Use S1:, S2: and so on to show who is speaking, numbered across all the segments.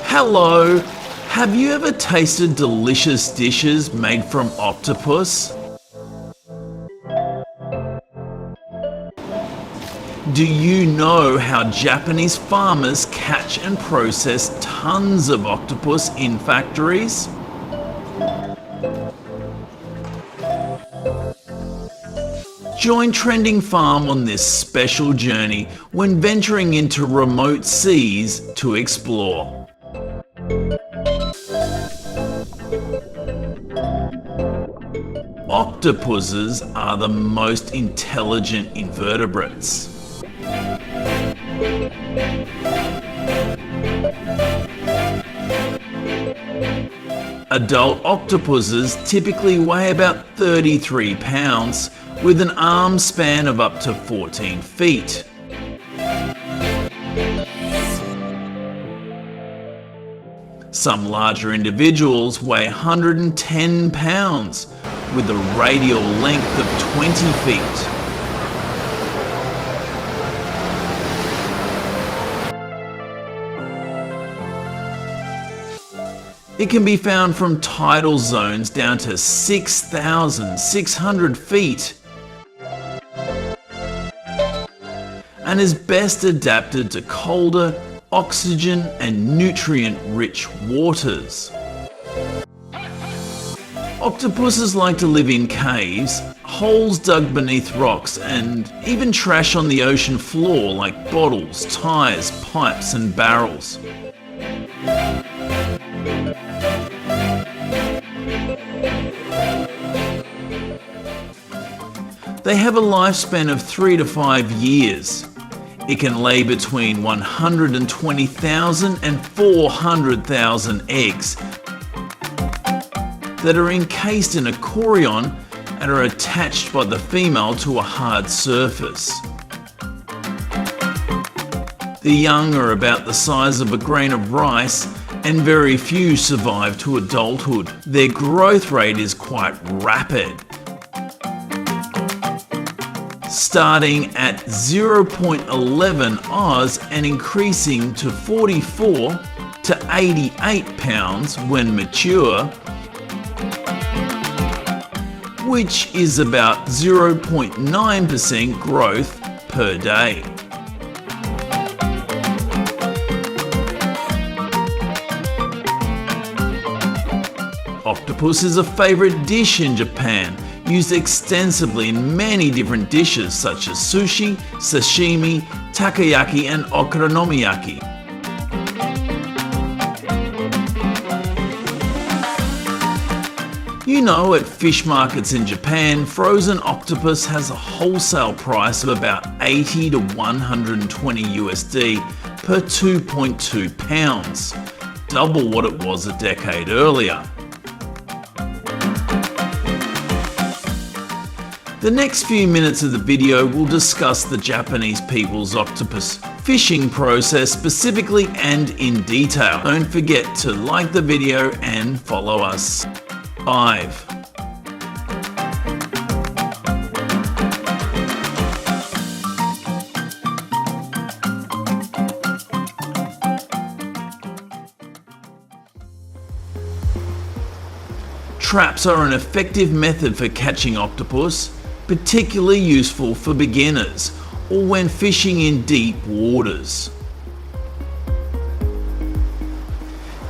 S1: Hello! Have you ever tasted delicious dishes made from octopus? Do you know how Japanese farmers catch and process tons of octopus in factories? Join Trending Farm on this special journey when venturing into remote seas to explore. Octopuses are the most intelligent invertebrates. Adult octopuses typically weigh about 33 pounds, with an arm span of up to 14 feet. Some larger individuals weigh 110 pounds, with a radial length of 20 feet. It can be found from tidal zones down to 6,600 feet and is best adapted to colder, oxygen and nutrient-rich waters. Octopuses like to live in caves, holes dug beneath rocks, and even trash on the ocean floor like bottles, tyres, pipes and barrels. They have a lifespan of 3 to 5 years. It can lay between 120,000 and 400,000 eggs that are encased in a chorion and are attached by the female to a hard surface. The young are about the size of a grain of rice, and very few survive to adulthood. Their growth rate is quite rapid, starting at 0.11 Oz and increasing to 44 to 88 pounds when mature, which is about 0.9% growth per day. Octopus is a favourite dish in Japan, used extensively in many different dishes such as sushi, sashimi, takoyaki and okonomiyaki. You know, at fish markets in Japan, frozen octopus has a wholesale price of about 80 to 120 USD per 2.2 pounds, double what it was a decade earlier. The next few minutes of the video will discuss the Japanese people's octopus fishing process specifically and in detail. Don't forget to like the video and follow us. 5. Traps are an effective method for catching octopus, particularly useful for beginners or when fishing in deep waters.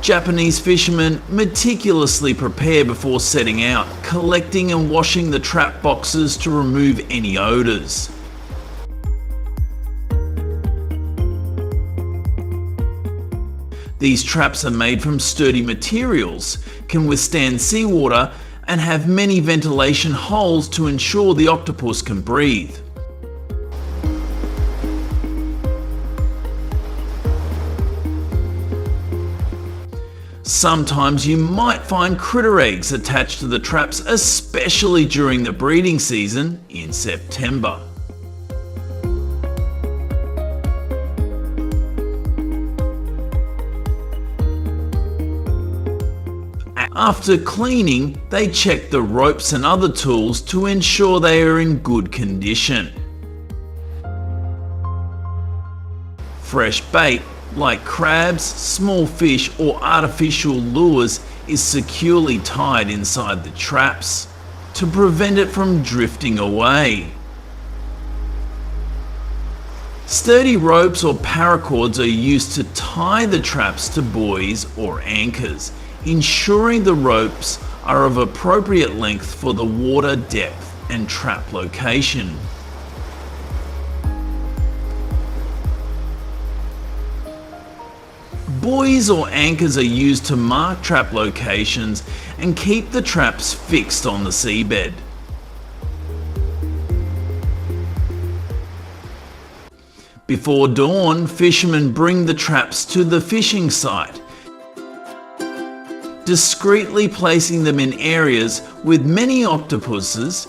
S1: Japanese fishermen meticulously prepare before setting out, collecting and washing the trap boxes to remove any odours. These traps are made from sturdy materials, can withstand seawater, and have many ventilation holes to ensure the octopus can breathe. Sometimes you might find critter eggs attached to the traps, especially during the breeding season in September. After cleaning, they check the ropes and other tools to ensure they are in good condition. fresh bait, like crabs, small fish or artificial lures, is securely tied inside the traps to prevent it from drifting away. Sturdy ropes or paracords are used to tie the traps to buoys or anchors, ensuring the ropes are of appropriate length for the water depth and trap location. Buoys or anchors are used to mark trap locations and keep the traps fixed on the seabed. Before dawn, fishermen bring the traps to the fishing site, discreetly placing them in areas with many octopuses,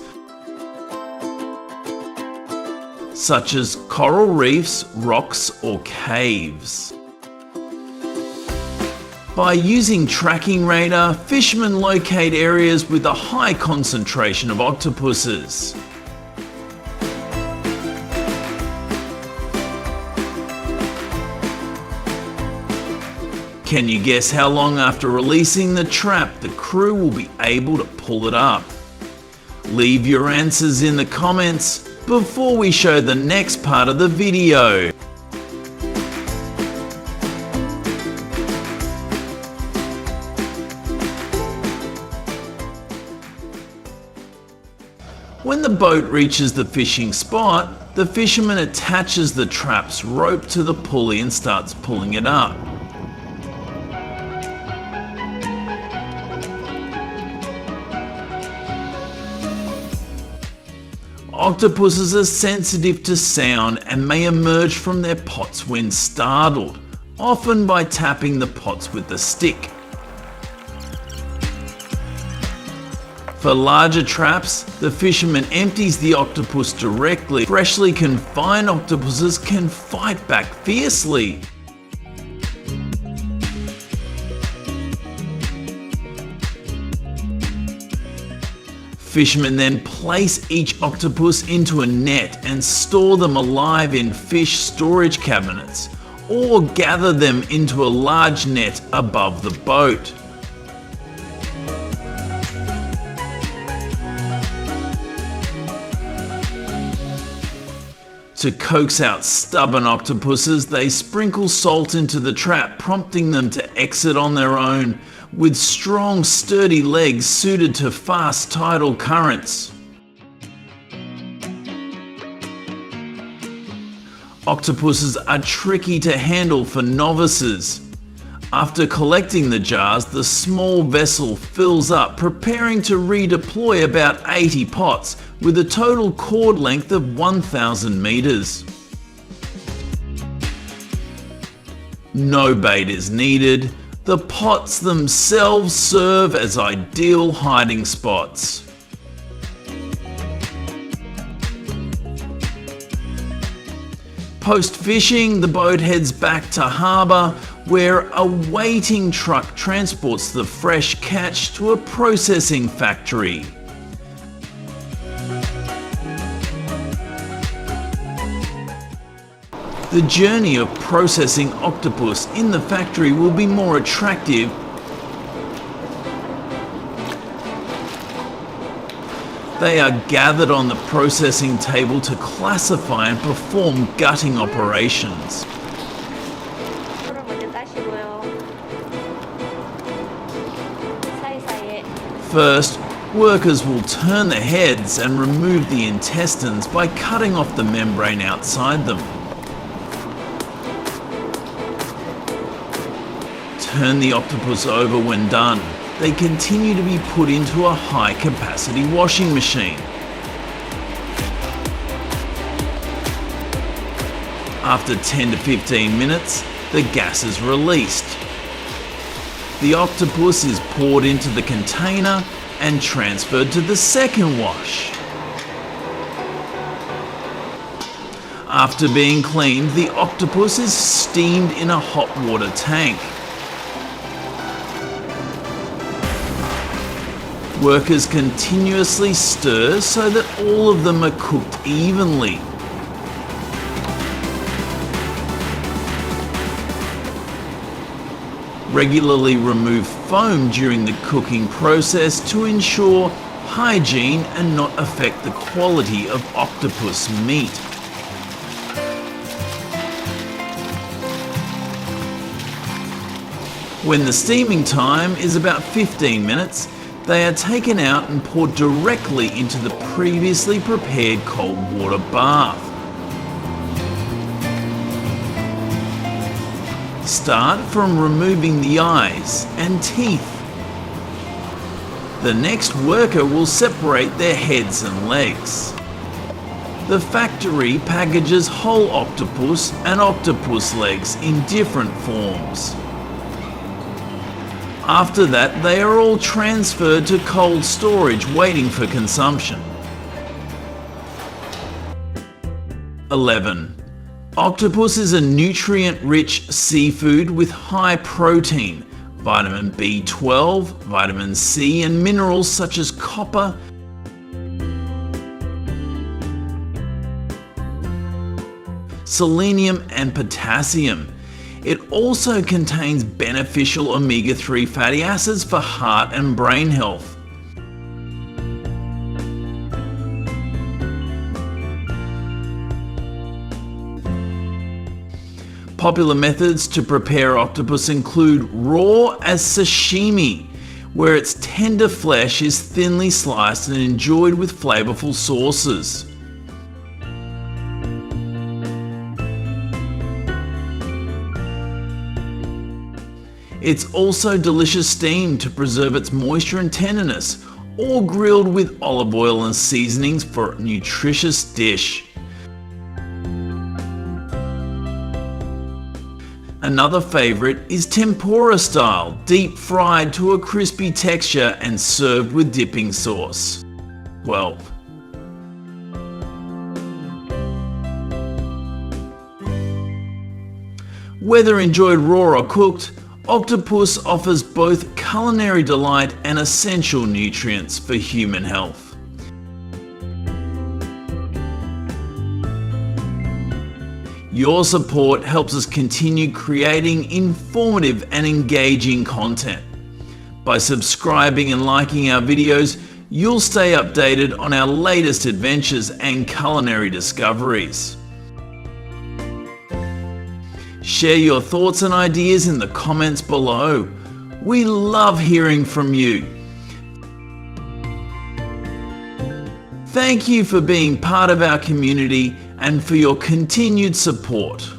S1: such as coral reefs, rocks, or caves. By using tracking radar, fishermen locate areas with a high concentration of octopuses. Can you guess how long after releasing the trap the crew will be able to pull it up? Leave your answers in the comments before we show the next part of the video. When the boat reaches the fishing spot, the fisherman attaches the trap's rope to the pulley and starts pulling it up. Octopuses are sensitive to sound and may emerge from their pots when startled, often by tapping the pots with a stick. For larger traps, the fisherman empties the octopus directly. Freshly confined octopuses can fight back fiercely. Fishermen then place each octopus into a net and store them alive in fish storage cabinets, or gather them into a large net above the boat. To coax out stubborn octopuses, they sprinkle salt into the trap, prompting them to exit on their own, with strong, sturdy legs suited to fast tidal currents. Octopuses are tricky to handle for novices. After collecting the jars, the small vessel fills up, preparing to redeploy about 80 pots, with a total cord length of 1,000 meters. No bait is needed. The pots themselves serve as ideal hiding spots. Post-fishing, the boat heads back to harbour, where a waiting truck transports the fresh catch to a processing factory. The journey of processing octopus in the factory will be more attractive They are gathered on the processing table to classify and perform gutting operations. First, workers will turn the heads and remove the intestines by cutting off the membrane outside them. Turn the octopus over when done. They continue to be put into a high-capacity washing machine. After 10 to 15 minutes, the gas is released. The octopus is poured into the container and transferred to the second wash. After being cleaned, the octopus is steamed in a hot water tank. Workers continuously stir so that all of them are cooked evenly. Regularly remove foam during the cooking process to ensure hygiene and not affect the quality of octopus meat. When the steaming time is about 15 minutes, they are taken out and poured directly into the previously prepared cold water bath. Start from removing the eyes and teeth. The next worker will separate their heads and legs. The factory packages whole octopus and octopus legs in different forms. After that, they are all transferred to cold storage waiting for consumption. 11. Octopus is a nutrient-rich seafood with high protein, vitamin B12, vitamin C, and minerals such as copper, selenium, and potassium. It also contains beneficial omega-3 fatty acids for heart and brain health. Popular methods to prepare octopus include raw as sashimi, where its tender flesh is thinly sliced and enjoyed with flavorful sauces. It's also delicious steamed to preserve its moisture and tenderness, or grilled with olive oil and seasonings for a nutritious dish. Another favorite is tempura style, deep fried to a crispy texture and served with dipping sauce. Well, whether enjoyed raw or cooked, octopus offers both culinary delight and essential nutrients for human health. Your support helps us continue creating informative and engaging content. By subscribing and liking our videos, you'll stay updated on our latest adventures and culinary discoveries. Share your thoughts and ideas in the comments below. We love hearing from you. Thank you for being part of our community and for your continued support.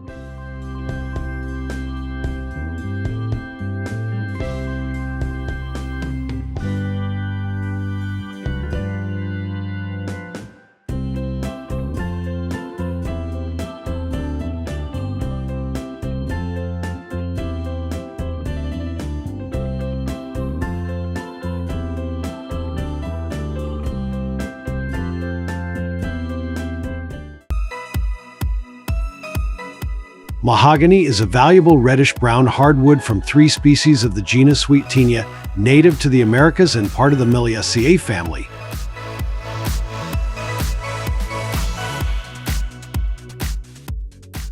S2: Mahogany is a valuable reddish-brown hardwood from 3 species of the genus Sweetenia, native to the Americas and part of the Meliaceae family.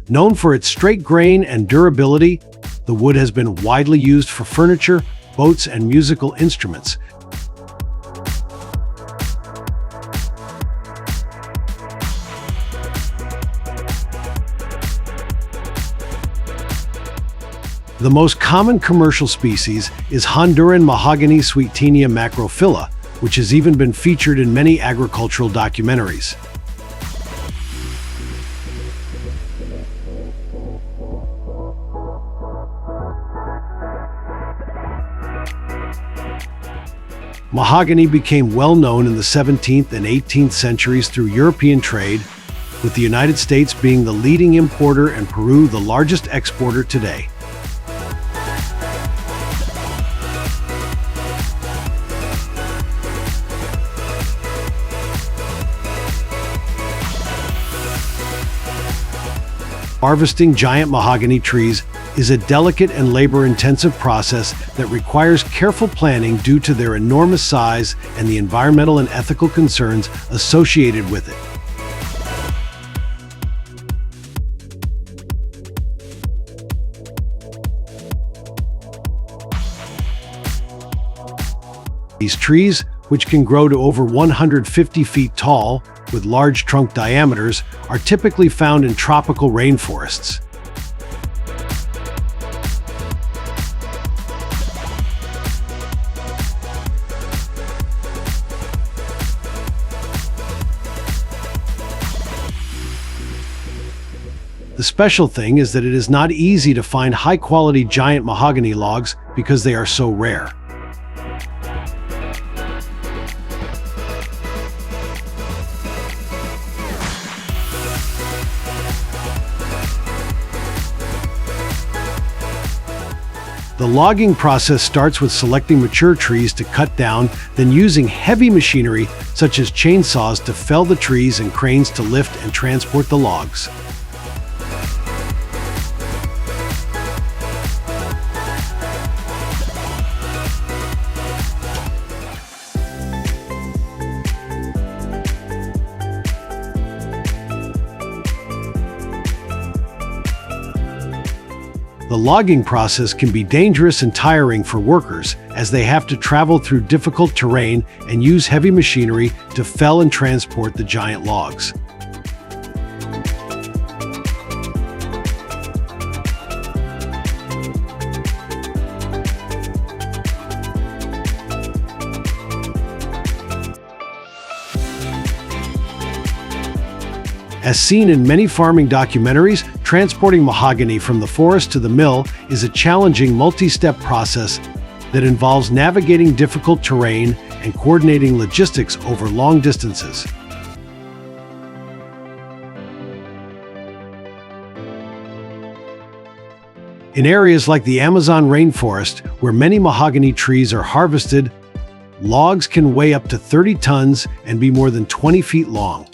S2: Known for its straight grain and durability, the wood has been widely used for furniture, boats, and musical instruments. The most common commercial species is Honduran mahogany Sweetenia macrophylla, which has even been featured in many agricultural documentaries. Mahogany became well known in the 17th and 18th centuries through European trade, with the United States being the leading importer and Peru the largest exporter today. Harvesting giant mahogany trees is a delicate and labor-intensive process that requires careful planning due to their enormous size and the environmental and ethical concerns associated with it. These trees, which can grow to over 150 feet tall with large trunk diameters, are typically found in tropical rainforests. The special thing is that it is not easy to find high-quality giant mahogany logs because they are so rare. The logging process starts with selecting mature trees to cut down, then using heavy machinery such as chainsaws to fell the trees and cranes to lift and transport the logs. The logging process can be dangerous and tiring for workers, as they have to travel through difficult terrain and use heavy machinery to fell and transport the giant logs. As seen in many farming documentaries, transporting mahogany from the forest to the mill is a challenging multi-step process that involves navigating difficult terrain and coordinating logistics over long distances. In areas like the Amazon rainforest, where many mahogany trees are harvested, logs can weigh up to 30 tons and be more than 20 feet long.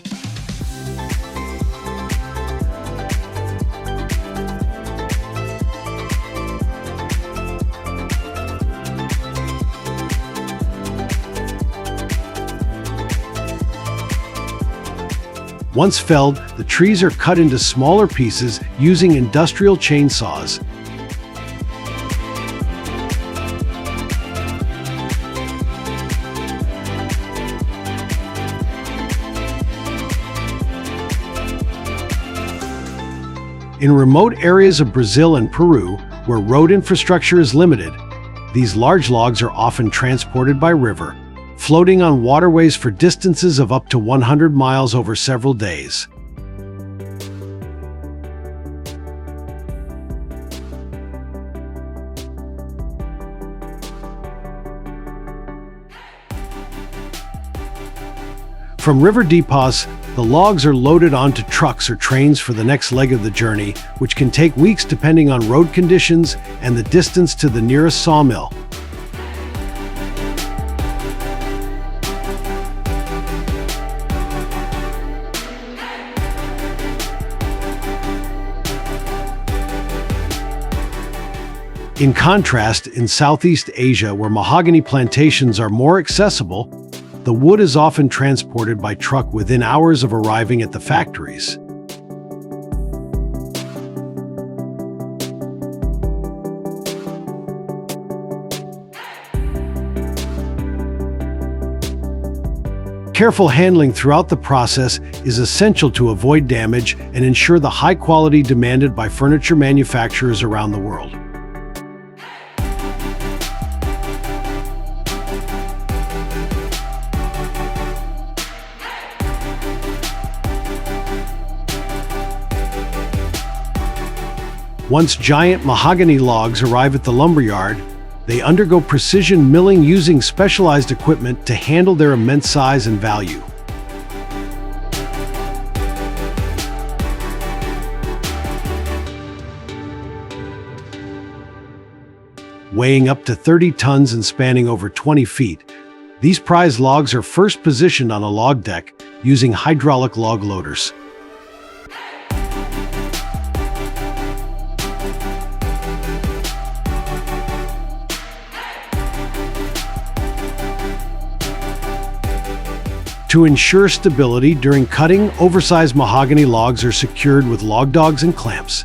S2: Once felled, the trees are cut into smaller pieces using industrial chainsaws. In remote areas of Brazil and Peru, where road infrastructure is limited, these large logs are often transported by river, floating on waterways for distances of up to 100 miles over several days. From river depots, the logs are loaded onto trucks or trains for the next leg of the journey, which can take weeks depending on road conditions and the distance to the nearest sawmill. In contrast, in Southeast Asia, where mahogany plantations are more accessible, the wood is often transported by truck within hours of arriving at the factories. Careful handling throughout the process is essential to avoid damage and ensure the high quality demanded by furniture manufacturers around the world. Once giant mahogany logs arrive at the lumberyard, they undergo precision milling using specialized equipment to handle their immense size and value. Weighing up to 30 tons and spanning over 20 feet, these prize logs are first positioned on a log deck using hydraulic log loaders. To ensure stability during cutting, oversized mahogany logs are secured with log dogs and clamps.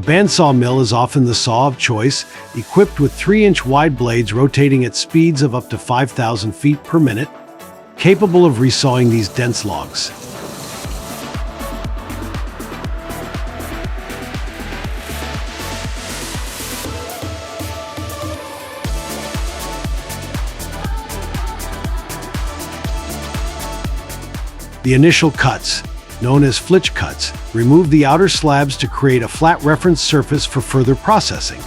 S2: A bandsaw mill is often the saw of choice, equipped with 3-inch wide blades rotating at speeds of up to 5,000 feet per minute, capable of resawing these dense logs. The initial cuts, known as flitch cuts, remove the outer slabs to create a flat reference surface for further processing.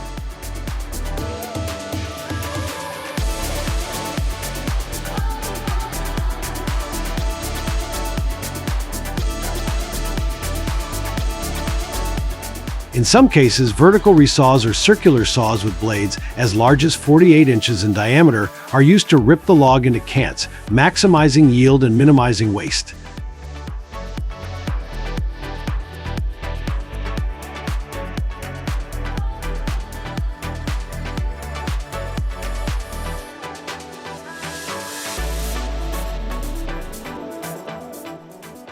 S2: In some cases, vertical resaws or circular saws with blades as large as 48 inches in diameter are used to rip the log into cants, maximizing yield and minimizing waste.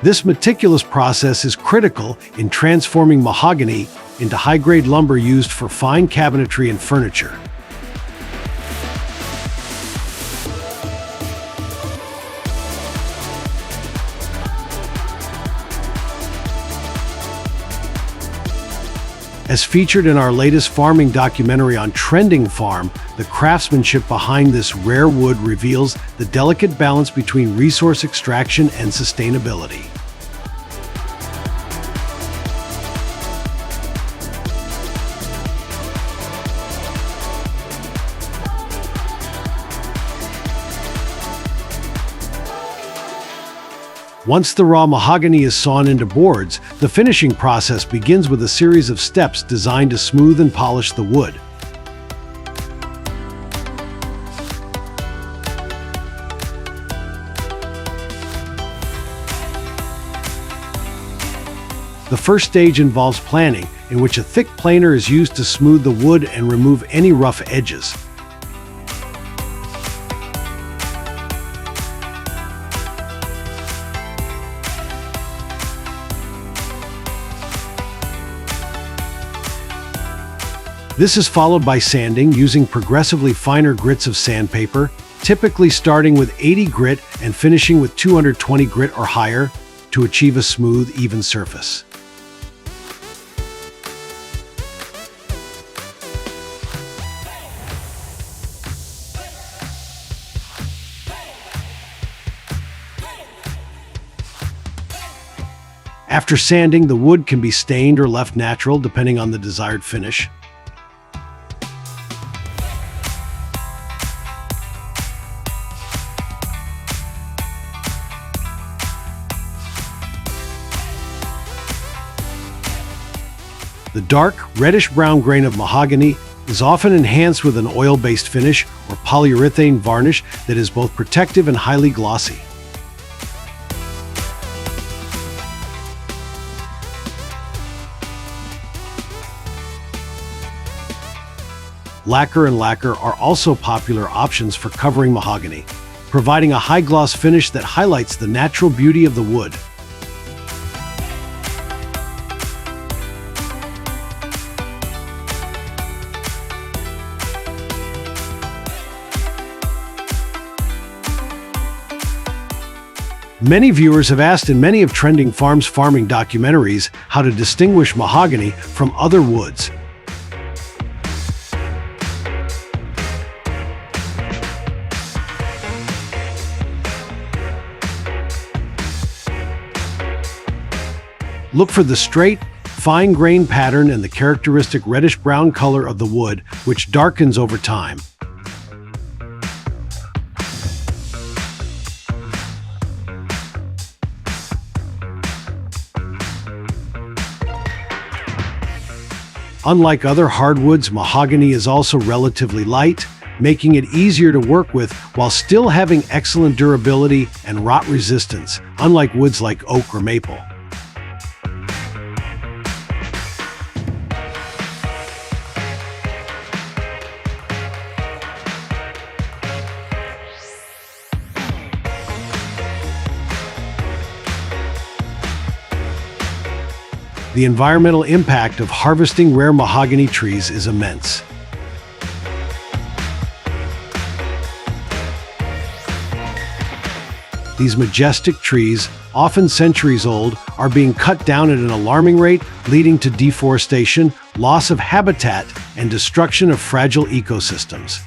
S2: This meticulous process is critical in transforming mahogany into high-grade lumber used for fine cabinetry and furniture. As featured in our latest farming documentary on Trending Farm, the craftsmanship behind this rare wood reveals the delicate balance between resource extraction and sustainability. Once the raw mahogany is sawn into boards, the finishing process begins with a series of steps designed to smooth and polish the wood. The first stage involves planing, in which a thick planer is used to smooth the wood and remove any rough edges. This is followed by sanding using progressively finer grits of sandpaper, typically starting with 80 grit and finishing with 220 grit or higher to achieve a smooth, even surface. After sanding, the wood can be stained or left natural depending on the desired finish. The dark, reddish-brown grain of mahogany is often enhanced with an oil-based finish or polyurethane varnish that is both protective and highly glossy. Lacquer and lacquer are also popular options for covering mahogany, providing a high-gloss finish that highlights the natural beauty of the wood. Many viewers have asked in many of Trending Farm's farming documentaries how to distinguish mahogany from other woods. Look for the straight, fine-grained pattern and the characteristic reddish-brown color of the wood, which darkens over time. Unlike other hardwoods, mahogany is also relatively light, making it easier to work with while still having excellent durability and rot resistance, unlike woods like oak or maple. The environmental impact of harvesting rare mahogany trees is immense. These majestic trees, often centuries old, are being cut down at an alarming rate, leading to deforestation, loss of habitat, and destruction of fragile ecosystems.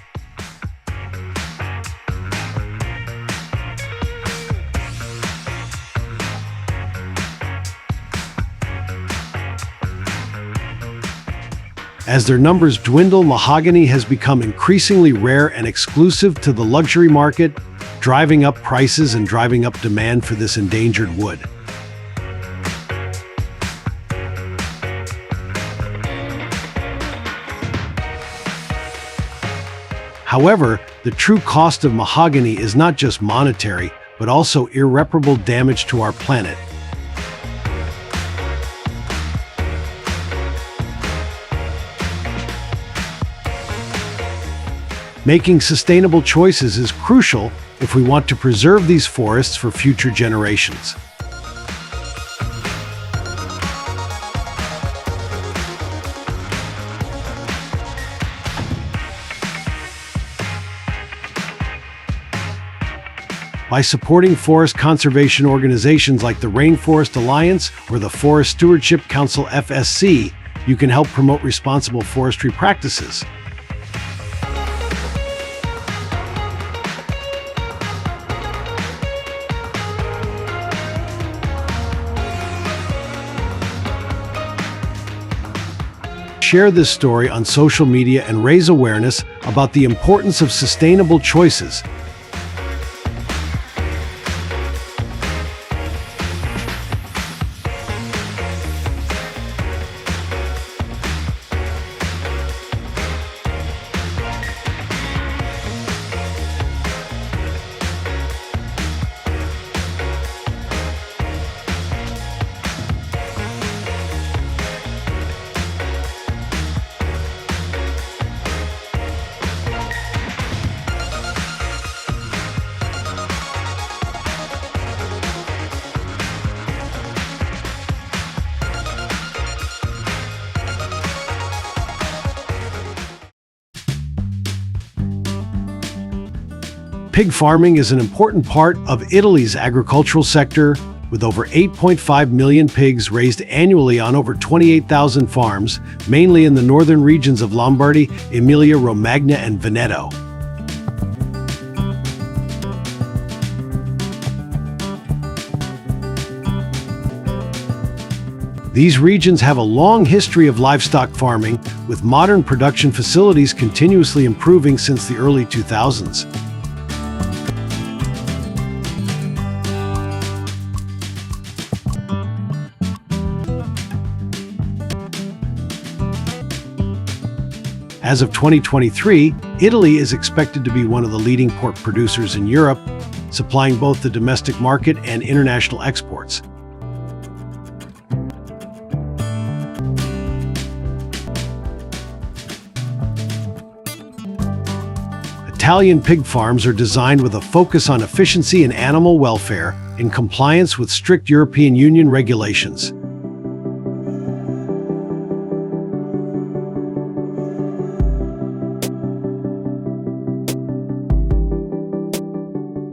S2: As their numbers dwindle, mahogany has become increasingly rare and exclusive to the luxury market, driving up prices and driving up demand for this endangered wood. However, the true cost of mahogany is not just monetary, but also irreparable damage to our planet. Making sustainable choices is crucial if we want to preserve these forests for future generations. By supporting forest conservation organizations like the Rainforest Alliance or the Forest Stewardship Council (FSC), you can help promote responsible forestry practices. Share this story on social media and raise awareness about the importance of sustainable choices. Pig farming is an important part of Italy's agricultural sector, with over 8.5 million pigs raised annually on over 28,000 farms, mainly in the northern regions of Lombardy, Emilia-Romagna, and Veneto. These regions have a long history of livestock farming, with modern production facilities continuously improving since the early 2000s. As of 2023, Italy is expected to be one of the leading pork producers in Europe, supplying both the domestic market and international exports. Italian pig farms are designed with a focus on efficiency and animal welfare, in compliance with strict European Union regulations.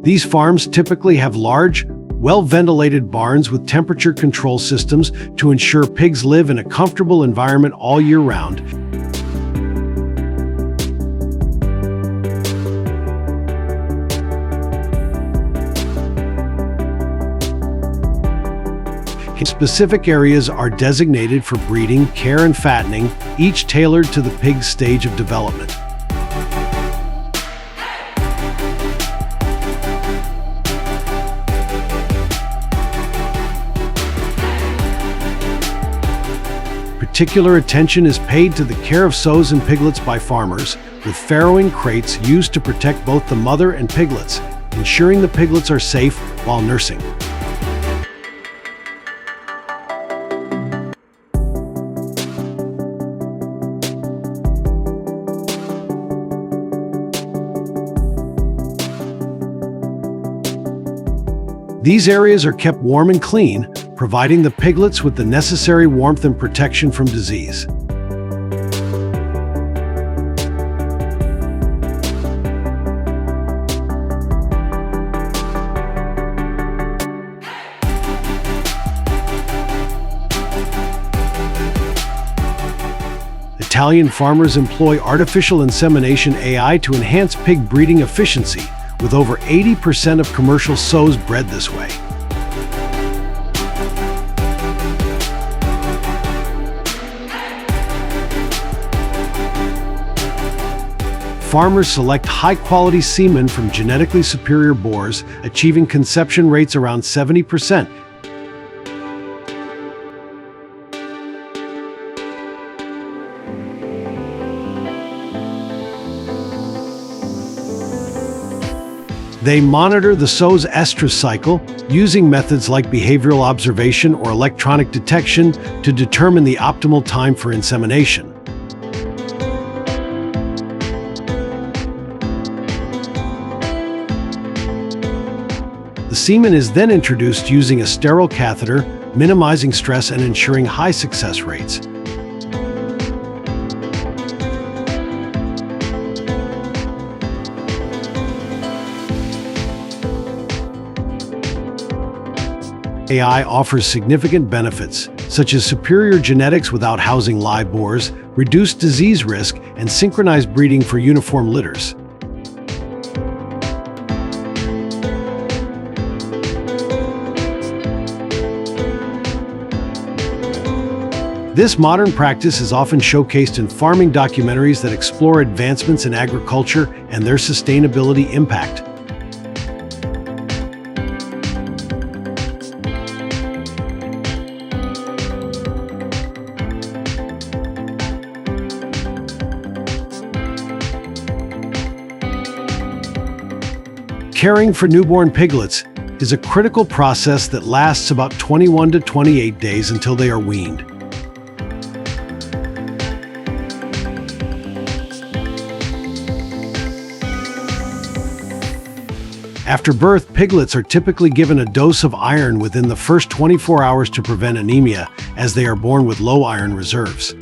S2: These farms typically have large, well-ventilated barns with temperature control systems to ensure pigs live in a comfortable environment all year round. Specific areas are designated for breeding, care, and fattening, each tailored to the pig's stage of development. Particular attention is paid to the care of sows and piglets by farmers, with farrowing crates used to protect both the mother and piglets, ensuring the piglets are safe while nursing. These areas are kept warm and clean, providing the piglets with the necessary warmth and protection from disease. Italian farmers employ artificial insemination AI to enhance pig breeding efficiency, with over 80% of commercial sows bred this way. Farmers select high-quality semen from genetically superior boars, achieving conception rates around 70%. They monitor the sow's estrus cycle, using methods like behavioral observation or electronic detection to determine the optimal time for insemination. The semen is then introduced using a sterile catheter, minimizing stress and ensuring high success rates. AI offers significant benefits, such as superior genetics without housing live boars, reduced disease risk, and synchronized breeding for uniform litters. This modern practice is often showcased in farming documentaries that explore advancements in agriculture and their sustainability impact. Caring for newborn piglets is a critical process that lasts about 21 to 28 days until they are weaned. After birth, piglets are typically given a dose of iron within the first 24 hours to prevent anemia, as they are born with low iron reserves.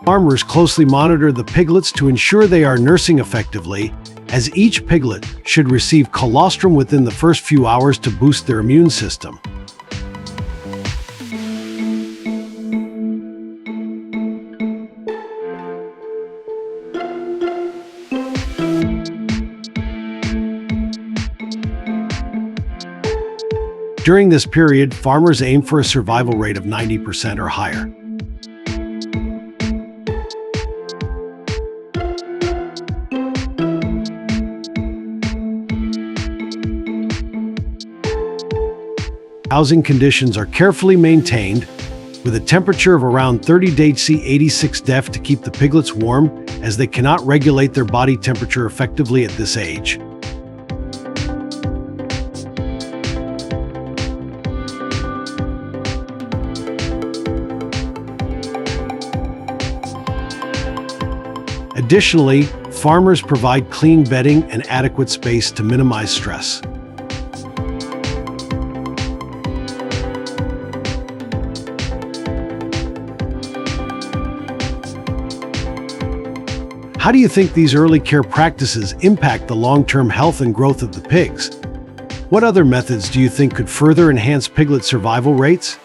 S2: Farmers closely monitor the piglets to ensure they are nursing effectively, as each piglet should receive colostrum within the first few hours to boost their immune system. During this period, farmers aim for a survival rate of 90% or higher. Housing conditions are carefully maintained, with a temperature of around 30°C 86 degrees to keep the piglets warm, as they cannot regulate their body temperature effectively at this age. Additionally, farmers provide clean bedding and adequate space to minimize stress. How do you think these early care practices impact the long-term health and growth of the pigs? What other methods do you think could further enhance piglet survival rates?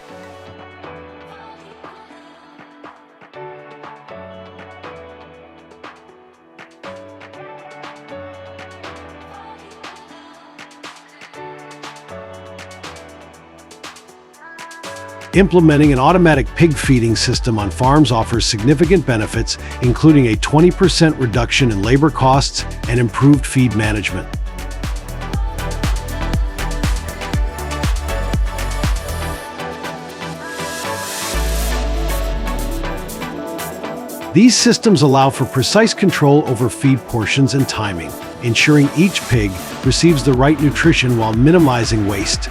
S2: Implementing an automatic pig feeding system on farms offers significant benefits, including a 20% reduction in labor costs and improved feed management. These systems allow for precise control over feed portions and timing, ensuring each pig receives the right nutrition while minimizing waste.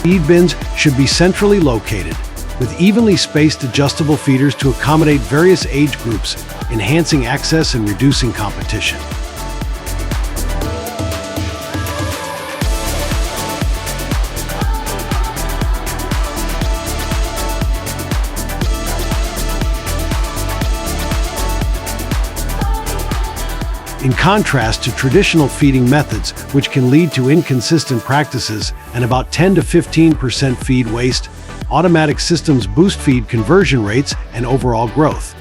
S2: Feed bins should be centrally located, with evenly spaced adjustable feeders to accommodate various age groups, enhancing access and reducing competition. In contrast to traditional feeding methods, which can lead to inconsistent practices and about 10 to 15% feed waste, automatic systems boost feed conversion rates and overall growth.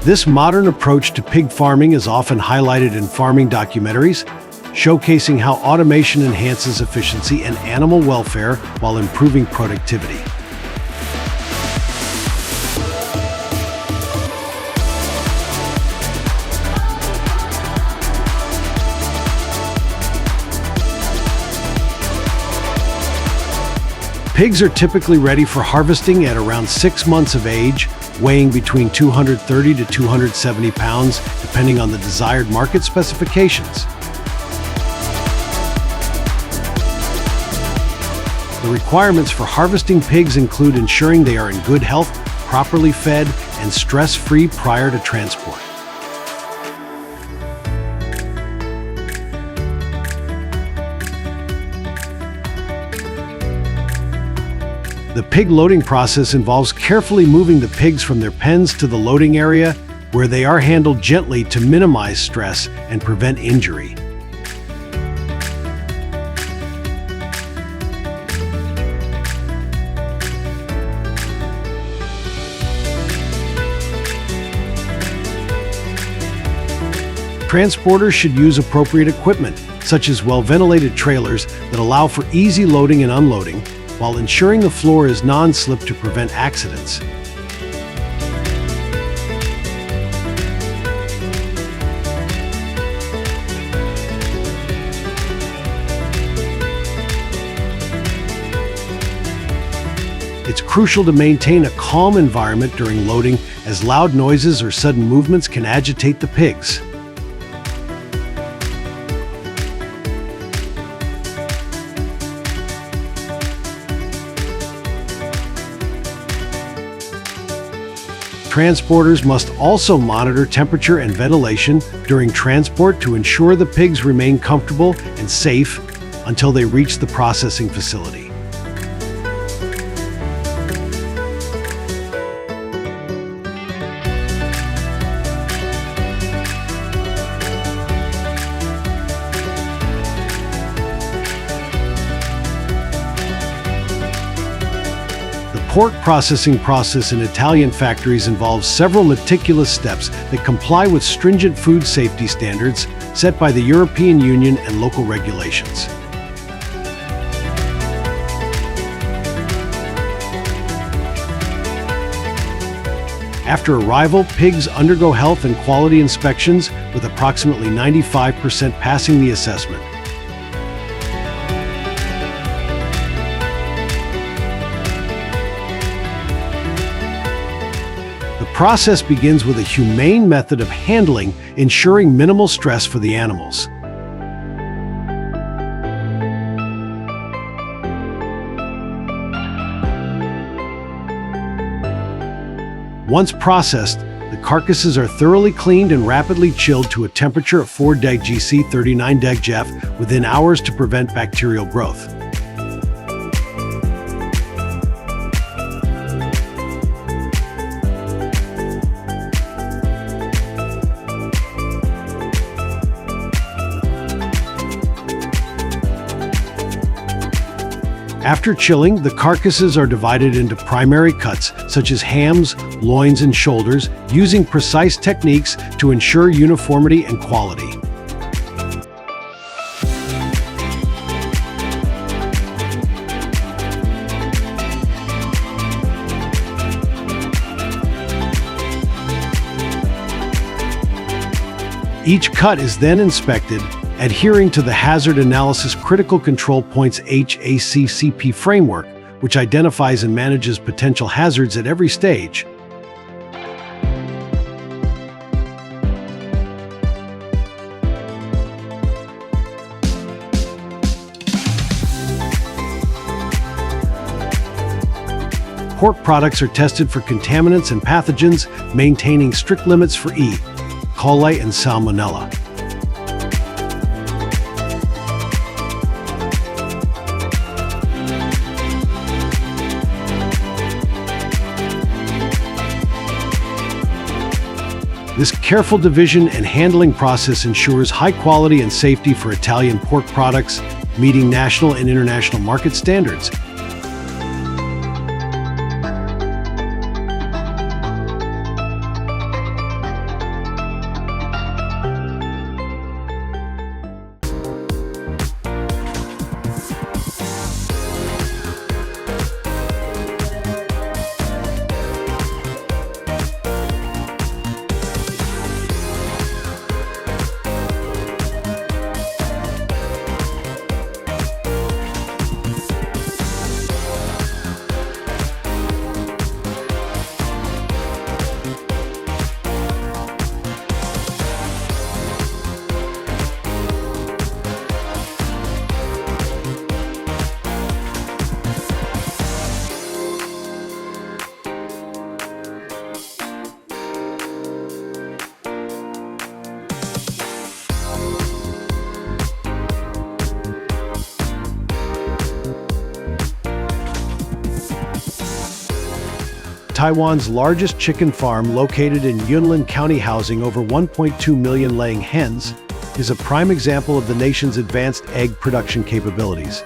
S2: This modern approach to pig farming is often highlighted in farming documentaries, showcasing how automation enhances efficiency and animal welfare while improving productivity. Pigs are typically ready for harvesting at around 6 months of age, weighing between 230 to 270 pounds, depending on the desired market specifications. The requirements for harvesting pigs include ensuring they are in good health, properly fed, and stress-free prior to transport. The pig loading process involves carefully moving the pigs from their pens to the loading area, where they are handled gently to minimize stress and prevent injury. Transporters should use appropriate equipment, such as well-ventilated trailers that allow for easy loading and unloading, while ensuring the floor is non-slip to prevent accidents. It's crucial to maintain a calm environment during loading, as loud noises or sudden movements can agitate the pigs. Transporters must also monitor temperature and ventilation during transport to ensure the pigs remain comfortable and safe until they reach the processing facility. The pork processing process in Italian factories involves several meticulous steps that comply with stringent food safety standards set by the European Union and local regulations. After arrival, pigs undergo health and quality inspections, with approximately 95% passing the assessment. The process begins with a humane method of handling, ensuring minimal stress for the animals. Once processed, the carcasses are thoroughly cleaned and rapidly chilled to a temperature of 4 deg C 39 deg F within hours to prevent bacterial growth. After chilling, the carcasses are divided into primary cuts, such as hams, loins, and shoulders, using precise techniques to ensure uniformity and quality. Each cut is then inspected, adhering to the Hazard Analysis Critical Control Points HACCP framework, which identifies and manages potential hazards at every stage. pork products are tested for contaminants and pathogens, maintaining strict limits for E. coli and salmonella. This careful division and handling process ensures high quality and safety for Italian pork products, meeting national and international market standards. Taiwan's largest chicken farm, located in Yunlin County, housing over 1.2 million laying hens, is a prime example of the nation's advanced egg production capabilities.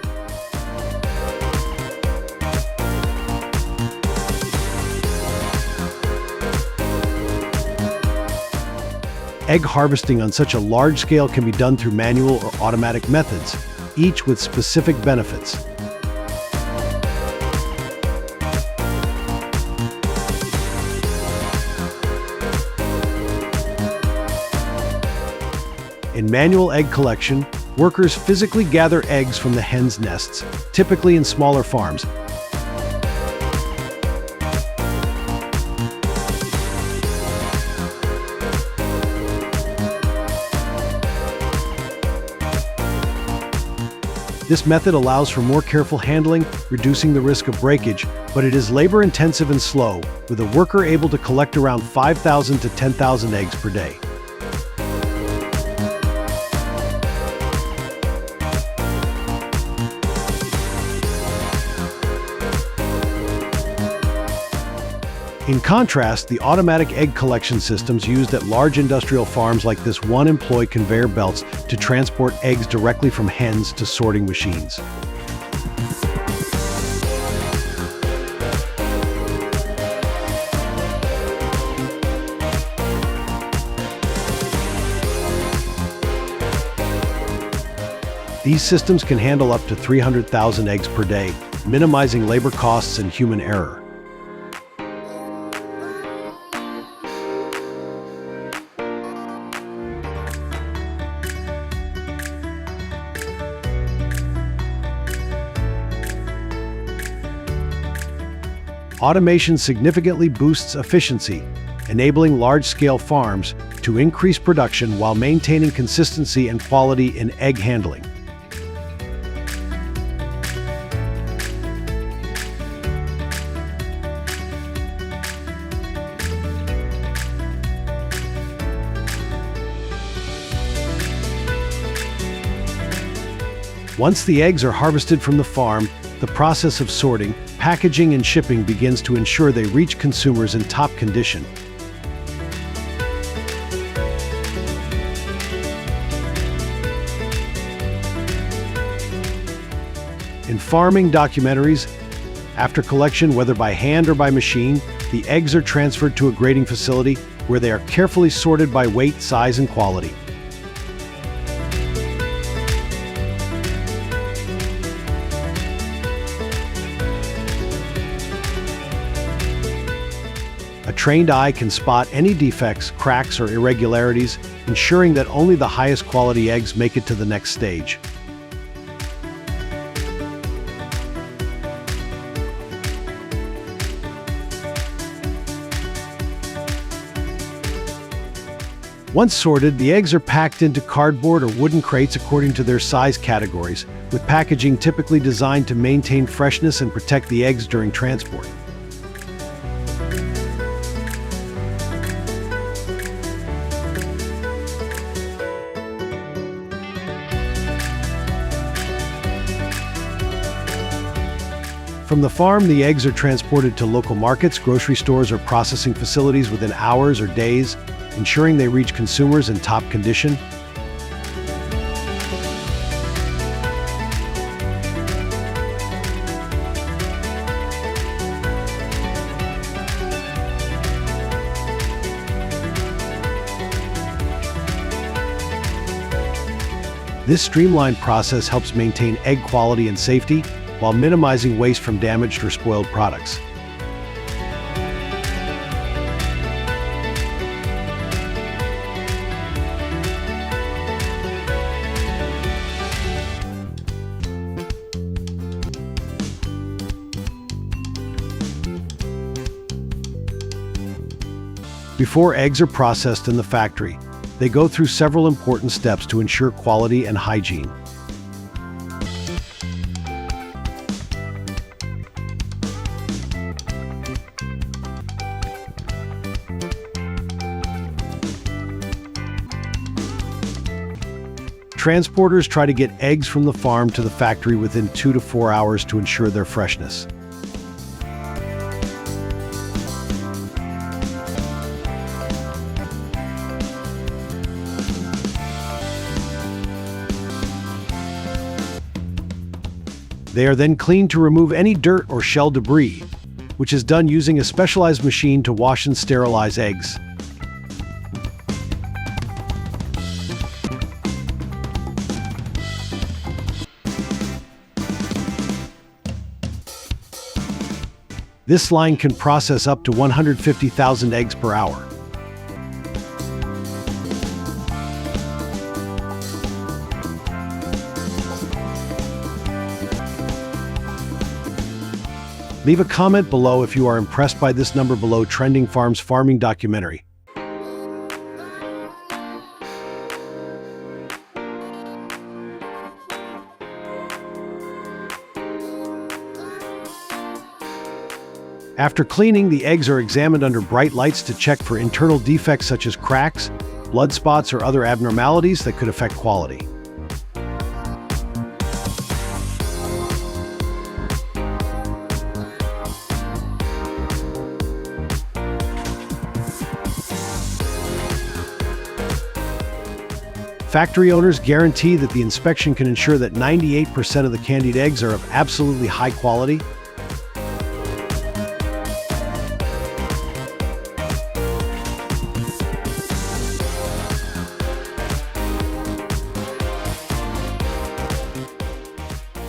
S2: Egg harvesting on such a large scale can be done through manual or automatic methods, each with specific benefits. In manual egg collection, workers physically gather eggs from the hens' nests, typically in smaller farms. This method allows for more careful handling, reducing the risk of breakage, but it is labor-intensive and slow, with a worker able to collect around 5,000 to 10,000 eggs per day. In contrast, the automatic egg collection systems used at large industrial farms like this one employ conveyor belts to transport eggs directly from hens to sorting machines. These systems can handle up to 300,000 eggs per day, minimizing labor costs and human error. Automation significantly boosts efficiency, enabling large-scale farms to increase production while maintaining consistency and quality in egg handling. Once the eggs are harvested from the farm, the process of sorting, packaging, and shipping begins to ensure they reach consumers in top condition. In farming documentaries, after collection, whether by hand or by machine, the eggs are transferred to a grading facility where they are carefully sorted by weight, size, and quality. A trained eye can spot any defects, cracks, or irregularities, ensuring that only the highest quality eggs make it to the next stage. Once sorted, the eggs are packed into cardboard or wooden crates according to their size categories, with packaging typically designed to maintain freshness and protect the eggs during transport. From the farm, the eggs are transported to local markets, grocery stores, or processing facilities within hours or days, ensuring they reach consumers in top condition. This streamlined process helps maintain egg quality and safety while minimizing waste from damaged or spoiled products. Before eggs are processed in the factory, they go through several important steps to ensure quality and hygiene. Transporters try to get eggs from the farm to the factory within 2 to 4 hours to ensure their freshness. They are then cleaned to remove any dirt or shell debris, which is done using a specialized machine to wash and sterilize eggs. This line can process up to 150,000 eggs per hour. Leave a comment below if you are impressed by this number below Trending Farms farming documentary. After cleaning, the eggs are examined under bright lights to check for internal defects such as cracks, blood spots, or other abnormalities that could affect quality. Factory owners guarantee that the inspection can ensure that 98% of the candied eggs are of absolutely high quality.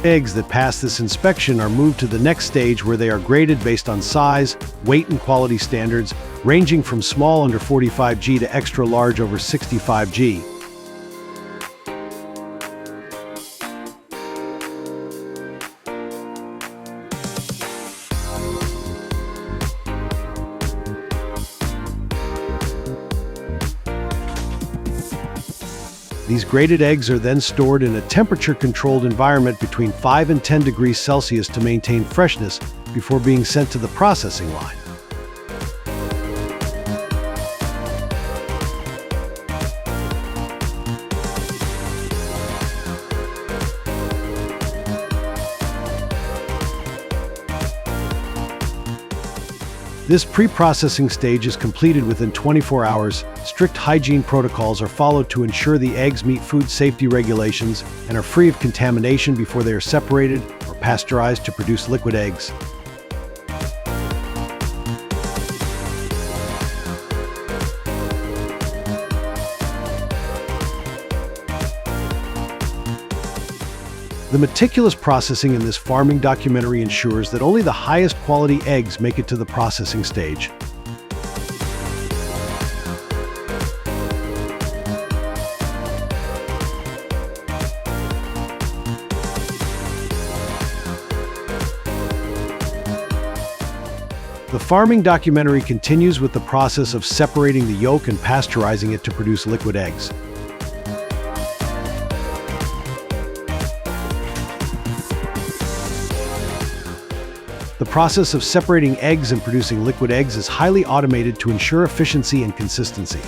S2: Eggs that pass this inspection are moved to the next stage where they are graded based on size, weight, and quality standards, ranging from small under 45G to extra large over 65G. These graded eggs are then stored in a temperature-controlled environment between 5 and 10 degrees Celsius to maintain freshness before being sent to the processing line. This pre-processing stage is completed within 24 hours. Strict hygiene protocols are followed to ensure the eggs meet food safety regulations and are free of contamination before they are separated or pasteurized to produce liquid eggs. The meticulous processing in this farming documentary ensures that only the highest quality eggs make it to the processing stage. The farming documentary continues with the process of separating the yolk and pasteurizing it to produce liquid eggs. The process of separating eggs and producing liquid eggs is highly automated to ensure efficiency and consistency.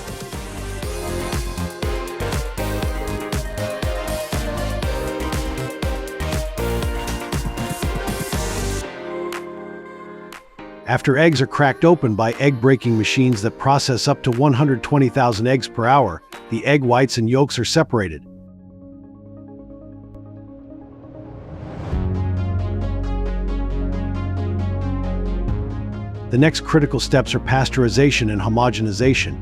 S2: After eggs are cracked open by egg-breaking machines that process up to 120,000 eggs per hour, the egg whites and yolks are separated. The next critical steps are pasteurization and homogenization.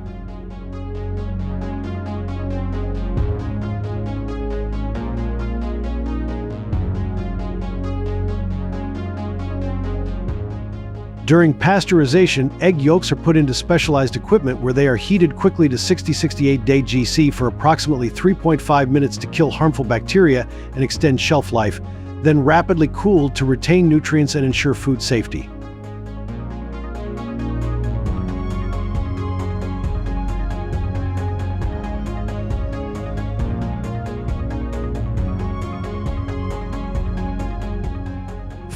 S2: During pasteurization, egg yolks are put into specialized equipment where they are heated quickly to 60-68 °C for approximately 3.5 minutes to kill harmful bacteria and extend shelf life, then rapidly cooled to retain nutrients and ensure food safety.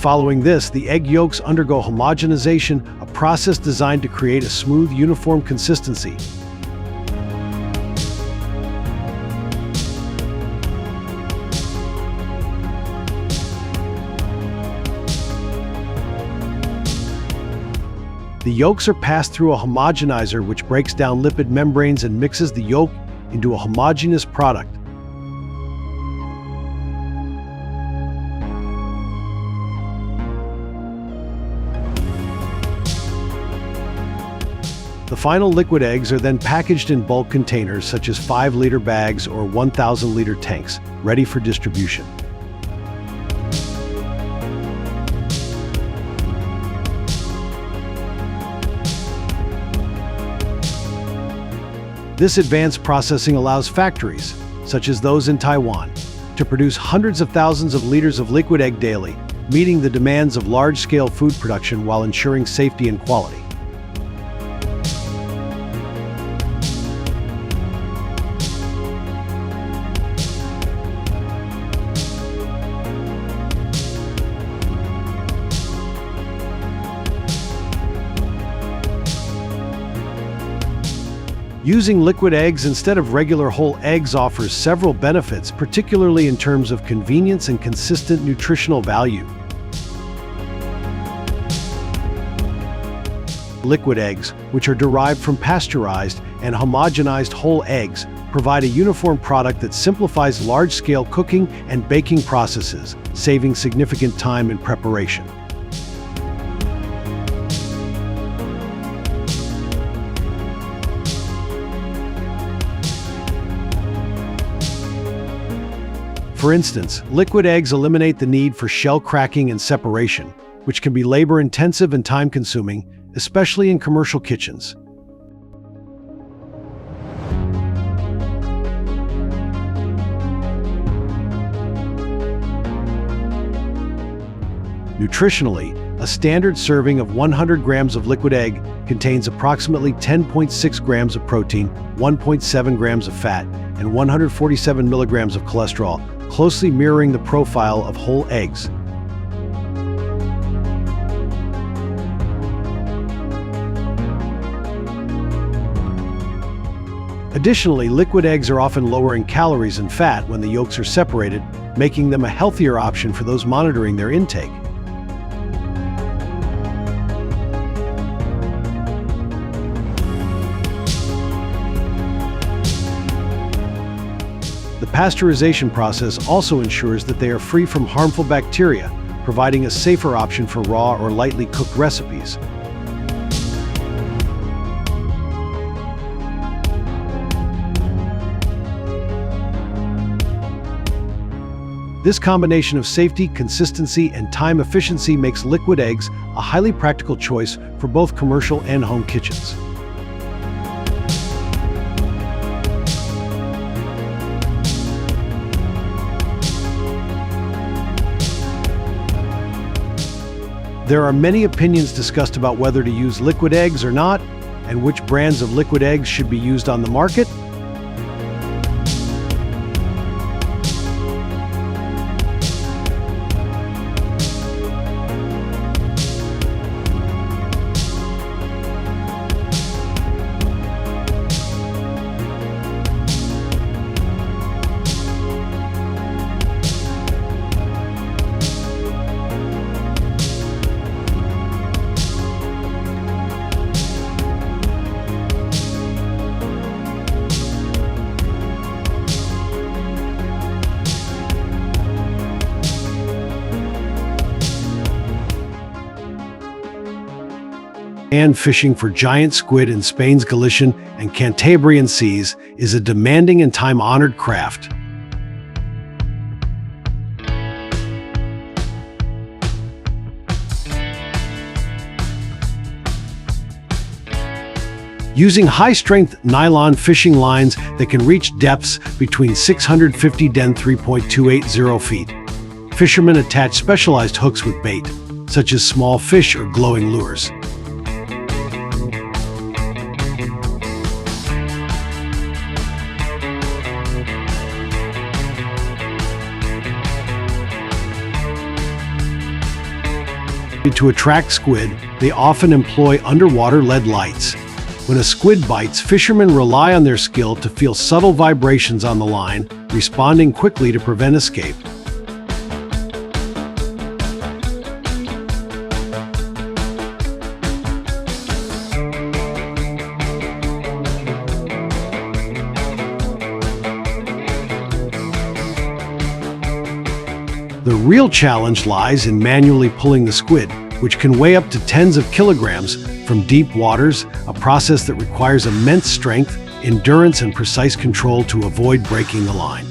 S2: Following this, the egg yolks undergo homogenization, a process designed to create a smooth, uniform consistency. The yolks are passed through a homogenizer which breaks down lipid membranes and mixes the yolk into a homogeneous product. The final liquid eggs are then packaged in bulk containers such as 5-liter bags or 1,000-liter tanks, ready for distribution. This advanced processing allows factories, such as those in Taiwan, to produce hundreds of thousands of liters of liquid egg daily, meeting the demands of large-scale food production while ensuring safety and quality. Using liquid eggs instead of regular whole eggs offers several benefits, particularly in terms of convenience and consistent nutritional value. Liquid eggs, which are derived from pasteurized and homogenized whole eggs, provide a uniform product that simplifies large-scale cooking and baking processes, saving significant time in preparation. For instance, liquid eggs eliminate the need for shell cracking and separation, which can be labor-intensive and time-consuming, especially in commercial kitchens. Nutritionally, a standard serving of 100 grams of liquid egg contains approximately 10.6 grams of protein, 1.7 grams of fat, and 147 milligrams of cholesterol, closely mirroring the profile of whole eggs. Additionally, liquid eggs are often lower in calories and fat when the yolks are separated, making them a healthier option for those monitoring their intake. The pasteurization process also ensures that they are free from harmful bacteria, providing a safer option for raw or lightly cooked recipes. This combination of safety, consistency, and time efficiency makes liquid eggs a highly practical choice for both commercial and home kitchens. There are many opinions discussed about whether to use liquid eggs or not, and which brands of liquid eggs should be used on the market. And fishing for giant squid in Spain's Galician and Cantabrian seas is a demanding and time-honored craft. Using high-strength nylon fishing lines that can reach depths between 650 and 3.280 feet. Fishermen attach specialized hooks with bait, such as small fish or glowing lures. To attract squid, they often employ underwater LED lights. When a squid bites, fishermen rely on their skill to feel subtle vibrations on the line, responding quickly to prevent escape. The real challenge lies in manually pulling the squid, which can weigh up to tens of kilograms, from deep waters, a process that requires immense strength, endurance, and precise control to avoid breaking the line.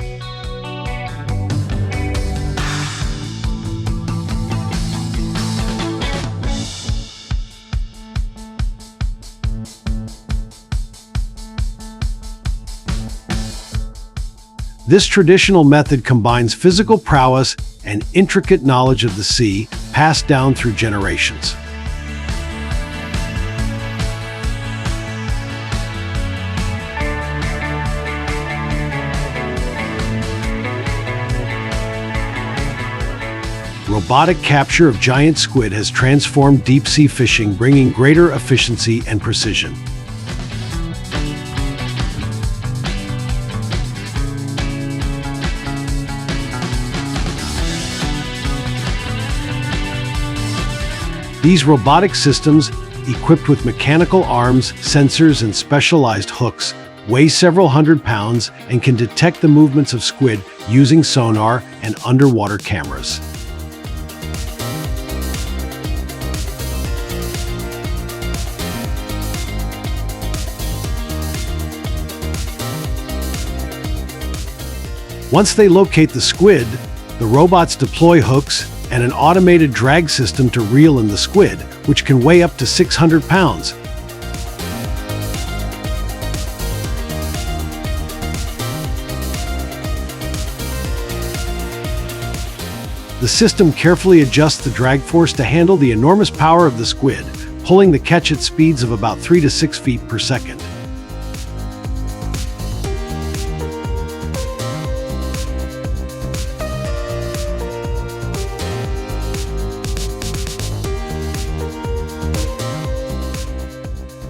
S2: This traditional method combines physical prowess and intricate knowledge of the sea, passed down through generations. Robotic capture of giant squid has transformed deep-sea fishing, bringing greater efficiency and precision. These robotic systems, equipped with mechanical arms, sensors, and specialized hooks, weigh several hundred pounds and can detect the movements of squid using sonar and underwater cameras. Once they locate the squid, the robots deploy hooks and an automated drag system to reel in the squid, which can weigh up to 600 pounds. The system carefully adjusts the drag force to handle the enormous power of the squid, pulling the catch at speeds of about 3 to 6 feet per second.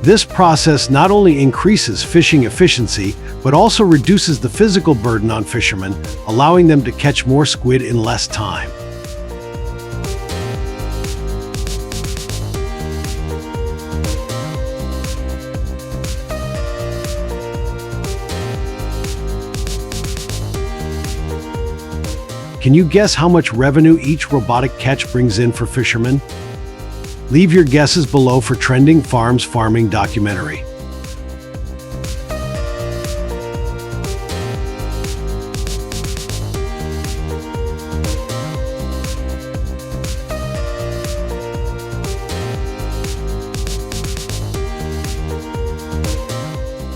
S2: This process not only increases fishing efficiency, but also reduces the physical burden on fishermen, allowing them to catch more squid in less time. Can you guess how much revenue each robotic catch brings in for fishermen? Leave your guesses below for Trending Farms Farming documentary.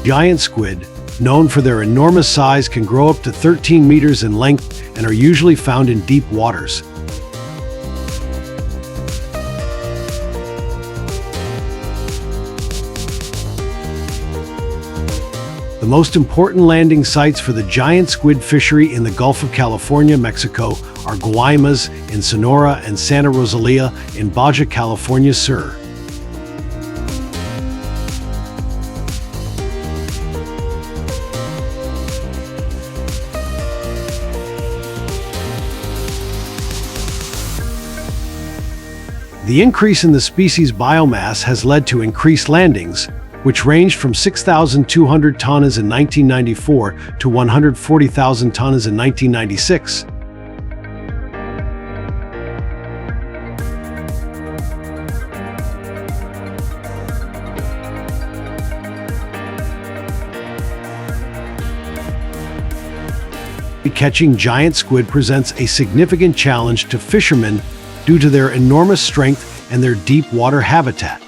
S2: Giant squid, known for their enormous size, can grow up to 13 meters in length and are usually found in deep waters. The most important landing sites for the giant squid fishery in the Gulf of California, Mexico, are Guaymas in Sonora and Santa Rosalia in Baja California Sur. The increase in the species' biomass has led to increased landings, which ranged from 6,200 tonnes in 1994 to 140,000 tonnes in 1996. Catching giant squid presents a significant challenge to fishermen due to their enormous strength and their deep water habitat.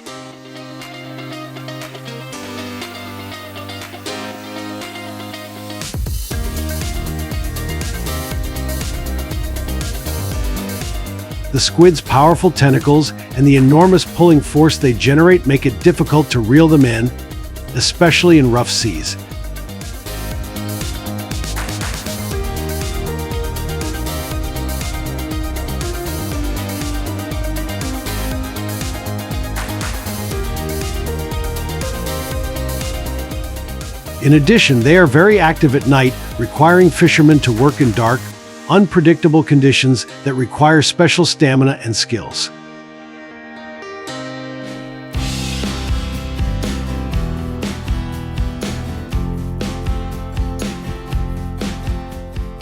S2: The squid's powerful tentacles and the enormous pulling force they generate make it difficult to reel them in, especially in rough seas. In addition, they are very active at night, requiring fishermen to work in dark, unpredictable conditions that require special stamina and skills.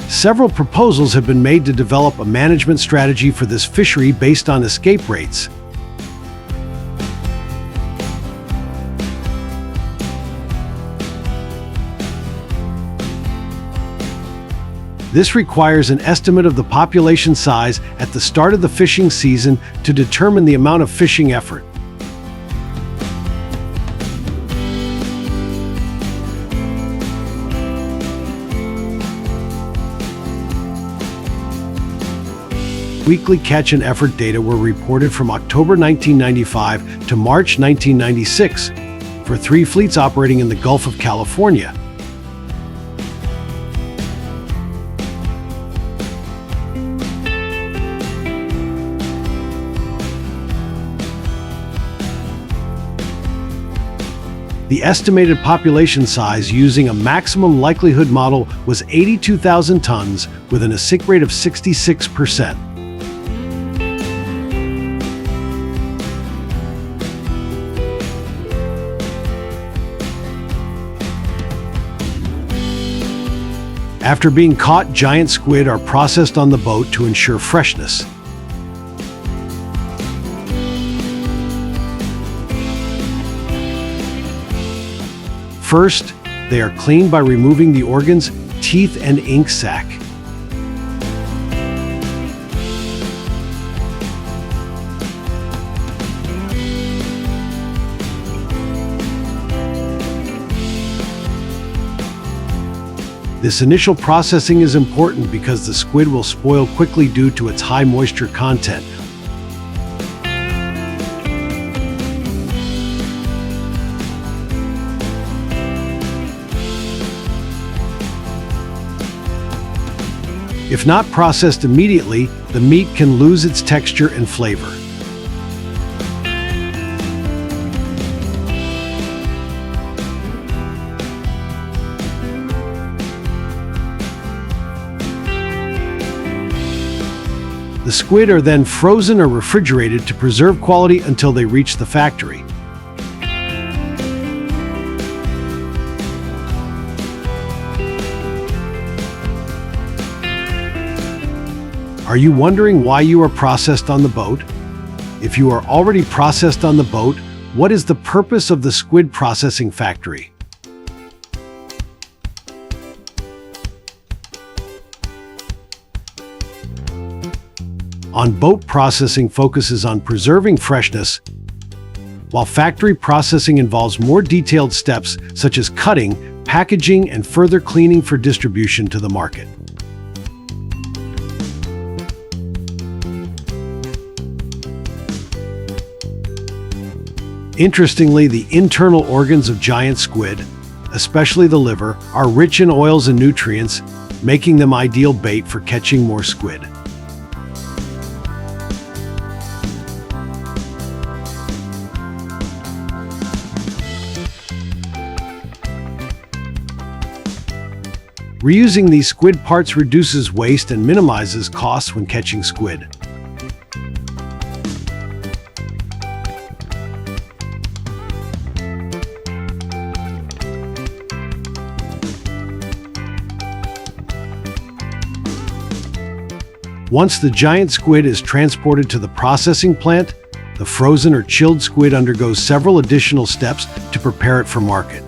S2: Several proposals have been made to develop a management strategy for this fishery based on escape rates. This requires an estimate of the population size at the start of the fishing season to determine the amount of fishing effort. Weekly catch and effort data were reported from October 1995 to March 1996 for 3 fleets operating in the Gulf of California. The estimated population size using a maximum likelihood model was 82,000 tons with an escape rate of 66%. After being caught, giant squid are processed on the boat to ensure freshness. First, they are cleaned by removing the organs, teeth, and ink sac. This initial processing is important because the squid will spoil quickly due to its high moisture content. If not processed immediately, the meat can lose its texture and flavor. The squid are then frozen or refrigerated to preserve quality until they reach the factory. Are you wondering why you are processed on the boat? If you are already processed on the boat, what is the purpose of the squid processing factory? On-boat processing focuses on preserving freshness, while factory processing involves more detailed steps such as cutting, packaging, and further cleaning for distribution to the market. Interestingly, the internal organs of giant squid, especially the liver, are rich in oils and nutrients, making them ideal bait for catching more squid. Reusing these squid parts reduces waste and minimizes costs when catching squid. Once the giant squid is transported to the processing plant, the frozen or chilled squid undergoes several additional steps to prepare it for market.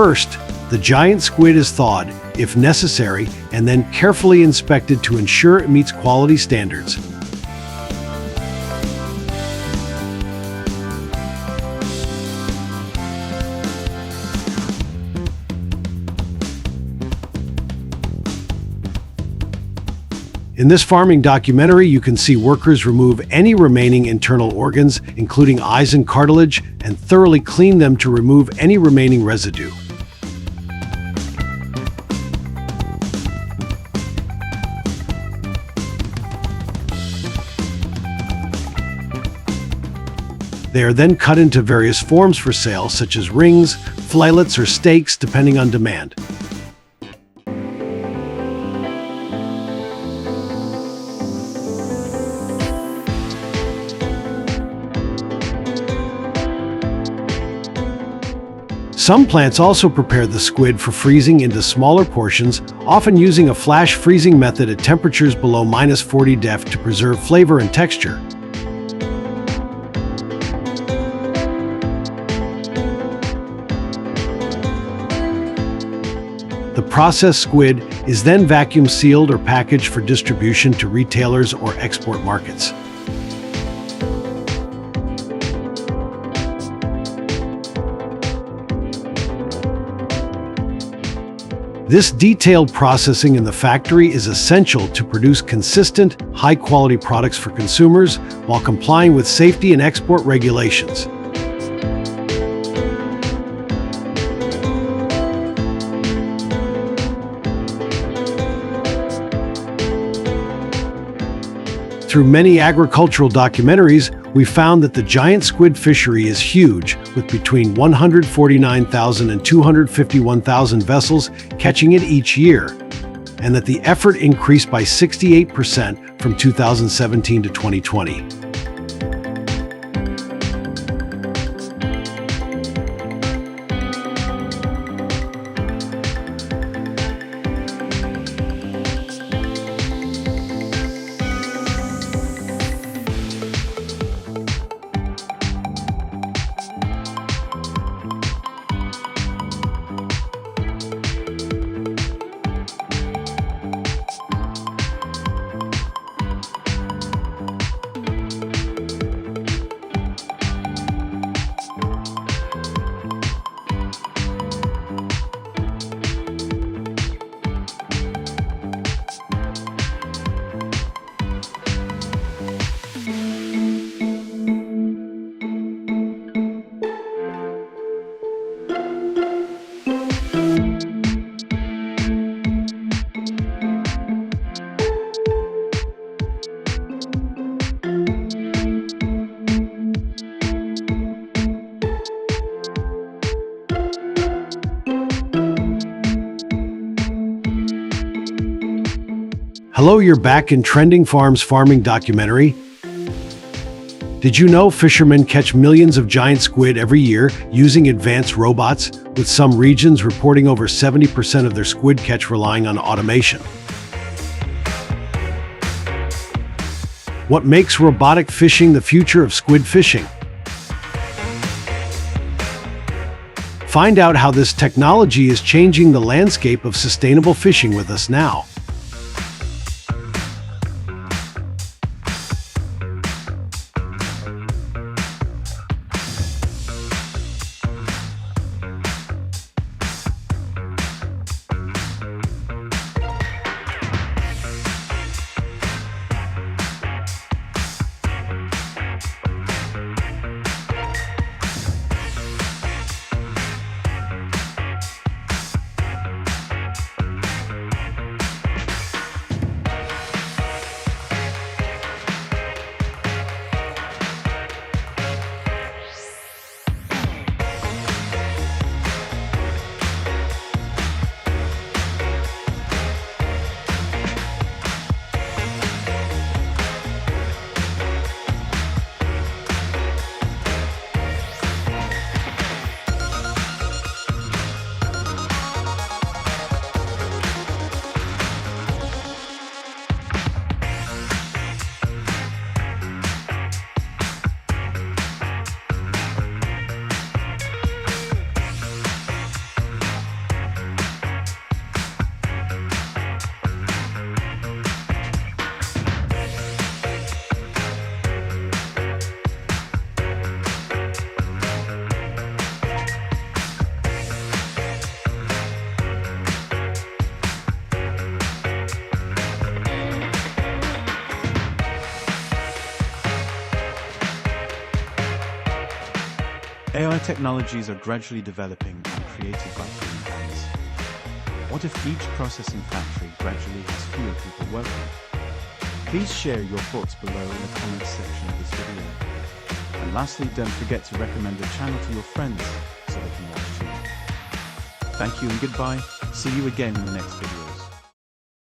S2: First, the giant squid is thawed, if necessary, and then carefully inspected to ensure it meets quality standards. In this farming documentary, you can see workers remove any remaining internal organs, including eyes and cartilage, and thoroughly clean them to remove any remaining residue. They are then cut into various forms for sale, such as rings, fillets, or steaks, depending on demand. Some plants also prepare the squid for freezing into smaller portions, often using a flash freezing method at temperatures below -40 degrees to preserve flavor and texture. The processed squid is then vacuum sealed or packaged for distribution to retailers or export markets. This detailed processing in the factory is essential to produce consistent, high-quality products for consumers while complying with safety and export regulations. Through many agricultural documentaries, we found that the giant squid fishery is huge, with between 149,000 and 251,000 vessels catching it each year, and that the effort increased by 68% from 2017 to 2020. Hello, you're back in Trending Farms Farming Documentary. Did you know fishermen catch millions of giant squid every year using advanced robots, with some regions reporting over 70% of their squid catch relying on automation? What makes robotic fishing the future of squid fishing? Find out how this technology is changing the landscape of sustainable fishing with us now.
S3: AI technologies are gradually developing and created by human hands. What if each processing factory gradually has fewer people working? Please share your thoughts below in the comments section of this video. And lastly, don't forget to recommend the channel to your friends so they can watch too. Thank you and goodbye. See you again in the next video.